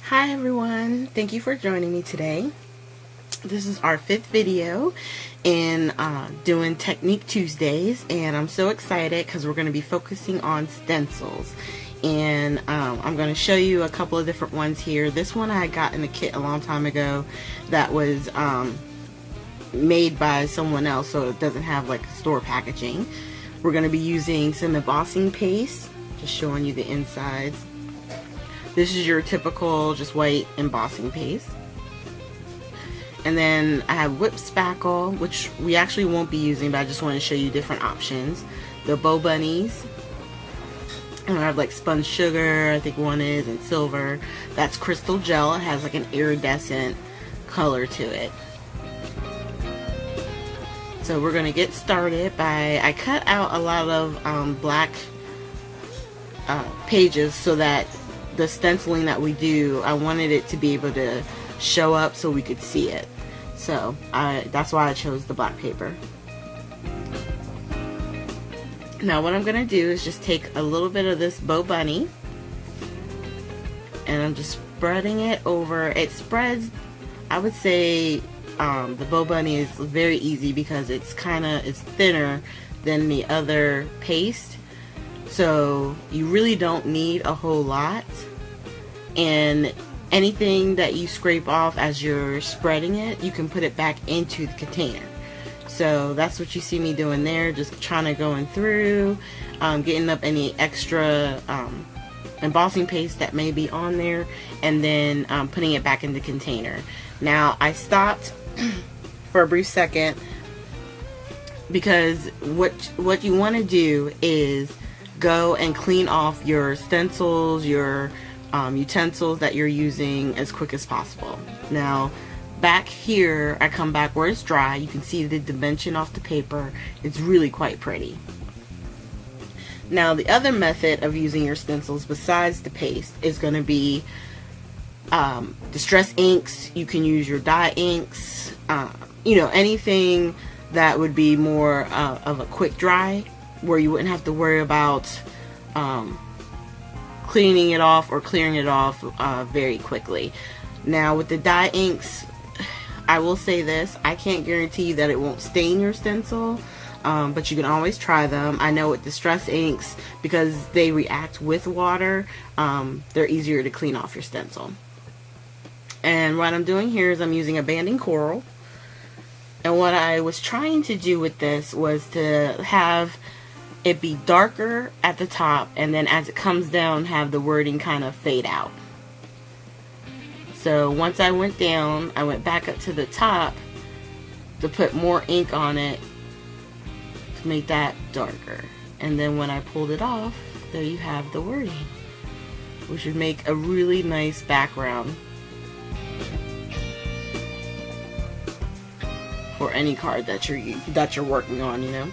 Hi everyone, thank you for joining me today. This is our 5th video in doing Technique Tuesdays, and I'm so excited because we're going to be focusing on stencils. And I'm going to show you a couple of different ones here. This one I got in a kit a long time ago that was made by someone else, so it doesn't have like store packaging. We're going to be using some embossing paste, just showing you the insides. This is your typical just white embossing paste. And then I have whipped spackle, which we actually won't be using, but I just want to show you different options. The bow bunnies. And I have like spun sugar, I think one is, and silver. That's crystal gel. It has like an iridescent color to it. So we're going to get started by, I cut out a lot of black pages so that the stenciling that we do, I wanted it to be able to show up so we could see it. So that's why I chose the black paper. Now what I'm going to do is just take a little bit of this bow bunny and I'm just spreading it over. It spreads, I would say the bow bunny is very easy because it's thinner than the other paste. So you really don't need a whole lot, and anything that you scrape off as you're spreading it, you can put it back into the container. So that's what you see me doing there, just trying to going through, getting up any extra embossing paste that may be on there, and then putting it back in the container. Now I stopped for a brief second because what you want to do is go and clean off your stencils, your utensils that you're using as quick as possible. Now back here, I come back where it's dry. You can see the dimension off the paper. It's really quite pretty. Now the other method of using your stencils besides the paste is going to be distress inks. You can use your dye inks, anything that would be more of a quick dry, where you wouldn't have to worry about cleaning it off or clearing it off very quickly. Now with the dye inks, I will say this, I can't guarantee that it won't stain your stencil, but you can always try them. I know with distress inks, because they react with water, they're easier to clean off your stencil. And what I'm doing here is I'm using a banding coral, and what I was trying to do with this was to have it be darker at the top, and then as it comes down have the wording kind of fade out. So once I went down, I went back up to the top to put more ink on it to make that darker, and then when I pulled it off, there you have the wording, which would make a really nice background for any card that you're working on,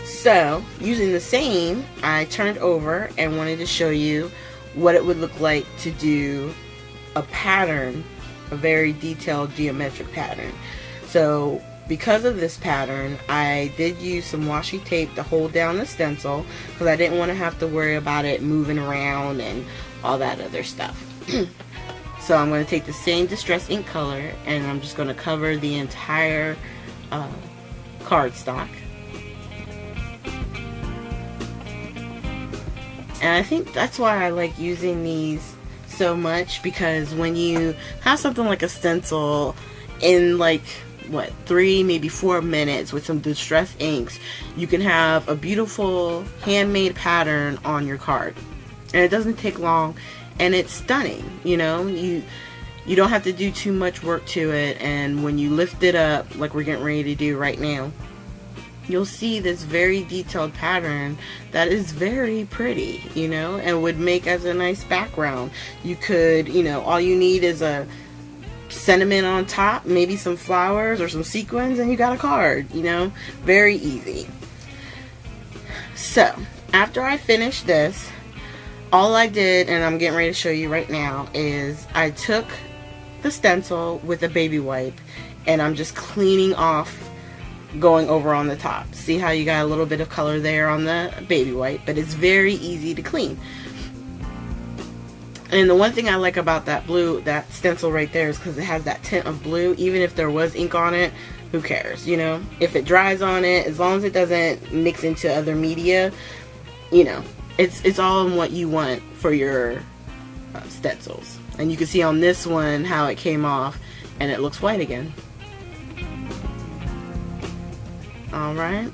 So, using the same, I turned over and wanted to show you what it would look like to do a pattern, a very detailed geometric pattern. So, because of this pattern, I did use some washi tape to hold down the stencil because I didn't want to have to worry about it moving around and all that other stuff. So I'm going to take the same distress ink color and I'm just going to cover the entire cardstock. And I think that's why I like using these so much, because when you have something like a stencil in like 3, maybe 4 minutes with some distress inks, you can have a beautiful handmade pattern on your card. And it doesn't take long, and it's stunning, you don't have to do too much work to it, and when you lift it up like we're getting ready to do right now, you'll see this very detailed pattern that is very pretty, and would make as a nice background. You could, all you need is a sentiment on top, maybe some flowers or some sequins, and you got a card, very easy. So after I finished this, all I did, and I'm getting ready to show you right now, is I took the stencil with a baby wipe and I'm just cleaning off, going over on the top. See how you got a little bit of color there on the baby wipe, but it's very easy to clean. And the one thing I like about that blue, that stencil right there, is because it has that tint of blue. Even if there was ink on it, who cares, you know? If it dries on it, as long as it doesn't mix into other media, you know, it's all in what you want for your stencils. And you can see on this one how it came off, and it looks white again. Alright,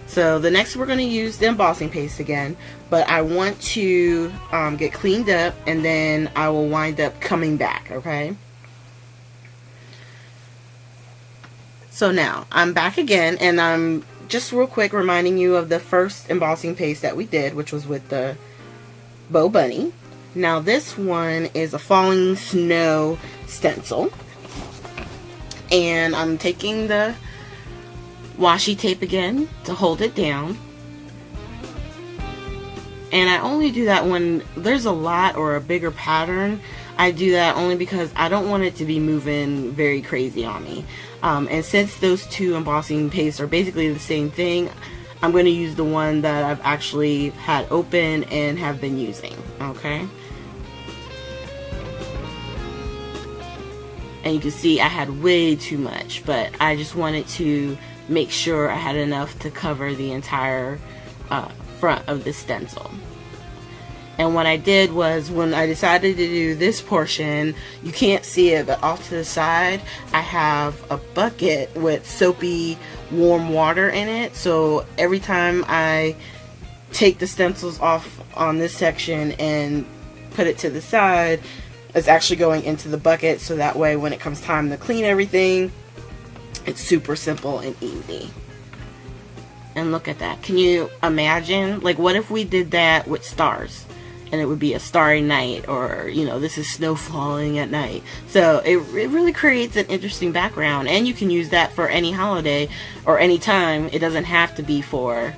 so the next we're going to use the embossing paste again, but I want to get cleaned up, and then I will wind up coming back, okay? So now I'm back again, and I'm just real quick reminding you of the first embossing paste that we did, which was with the Bow Bunny. Now this one is a falling snow stencil, and I'm taking the washi tape again to hold it down. And I only do that when there's a lot or a bigger pattern. I do that only because I don't want it to be moving very crazy on me. And since those two embossing pastes are basically the same thing, I'm going to use the one that I've actually had open and have been using. Okay. And you can see I had way too much, but I just wanted to make sure I had enough to cover the entire front of the stencil. And what I did was, when I decided to do this portion, you can't see it, but off to the side I have a bucket with soapy warm water in it. So every time I take the stencils off on this section and put it to the side, it's actually going into the bucket, so that way when it comes time to clean everything, it's super simple and easy. And look at that. Can you imagine? Like, what if we did that with stars? And it would be a starry night, or, you know, this is snow falling at night. So it really creates an interesting background. And you can use that for any holiday or any time. It doesn't have to be for,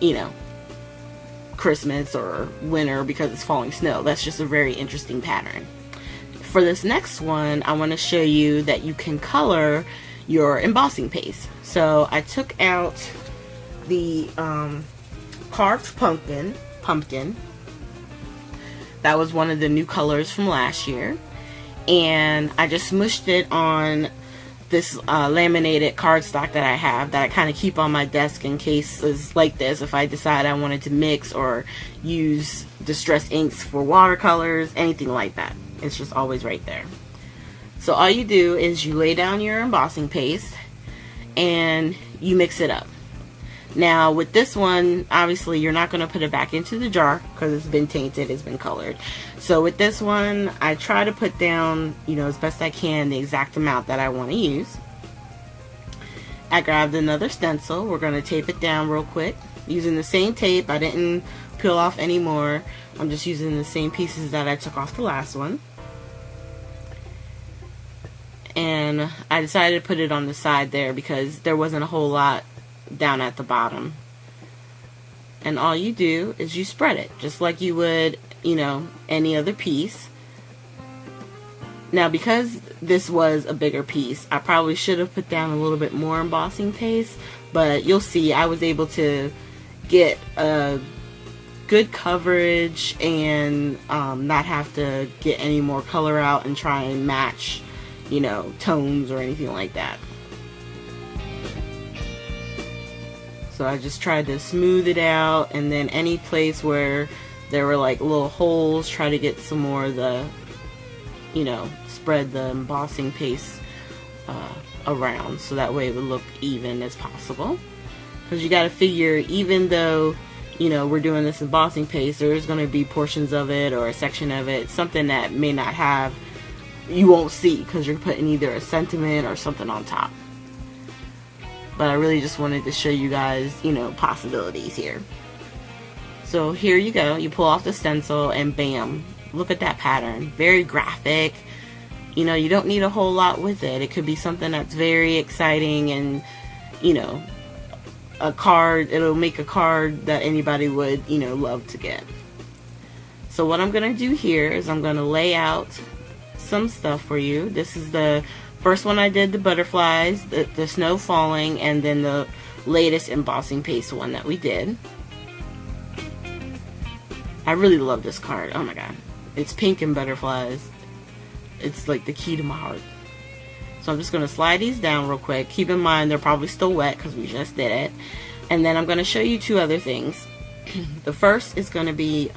you know, Christmas or winter because it's falling snow. That's just a very interesting pattern. For this next one, I want to show you that you can color your embossing paste. So I took out the carved pumpkin. That was one of the new colors from last year, and I just smushed it on this laminated cardstock that I have, that I kind of keep on my desk in cases like this, if I decide I wanted to mix or use distress inks for watercolors, anything like that. It's just always right there. So all you do is you lay down your embossing paste and you mix it up. Now with this one, obviously you're not going to put it back into the jar because it's been tainted, it's been colored. So with this one, I try to put down, you know, as best I can, the exact amount that I want to use. I grabbed another stencil. We're going to tape it down real quick using the same tape. I didn't peel off any more. I'm just using the same pieces that I took off the last one. And I decided to put it on the side there because there wasn't a whole lot down at the bottom. And all you do is you spread it just like you would, you know, any other piece. Now because this was a bigger piece, I probably should have put down a little bit more embossing paste, but you'll see I was able to get a good coverage and not have to get any more color out and try and match, you know, tones or anything like that. So I just tried to smooth it out, and then any place where there were like little holes, try to get some more of the, you know, spread the embossing paste around so that way it would look even as possible. Because you got to figure, even though, you know, we're doing this embossing paste, there's going to be portions of it or a section of it, something that may not have, you won't see because you're putting either a sentiment or something on top. But I really just wanted to show you guys, you know, possibilities here. So here you go. You pull off the stencil and bam, look at that pattern. Very graphic. You know, you don't need a whole lot with it. It could be something that's very exciting and, you know, a card. It'll make a card that anybody would, you know, love to get. So what I'm going to do here is I'm going to lay out some stuff for you. This is the first one I did, the butterflies, the snow falling, and then the latest embossing paste one that we did. I really love this card. Oh my god. It's pink and butterflies. It's like the key to my heart. So I'm just going to slide these down real quick. Keep in mind they're probably still wet because we just did it. And then I'm going to show you two other things. The first is going to be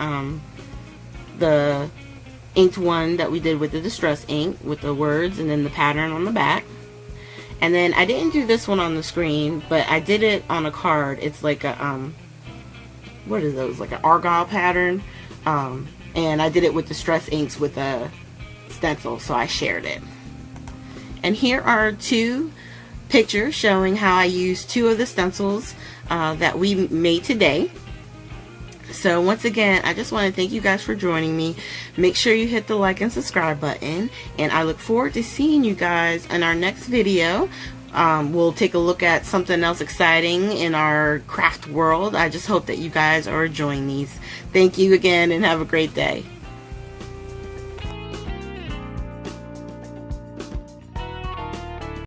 the inked one that we did with the distress ink with the words and then the pattern on the back. And then I didn't do this one on the screen, but I did it on a card. It's like a what are those, like an argyle pattern, and I did it with distress inks with a stencil, so I shared it. And here are two pictures showing how I used two of the stencils that we made today. So once again, I just want to thank you guys for joining me. Make sure you hit the like and subscribe button, and I look forward to seeing you guys in our next video. We'll take a look at something else exciting in our craft world. I just hope that you guys are enjoying these. Thank you again and have a great day.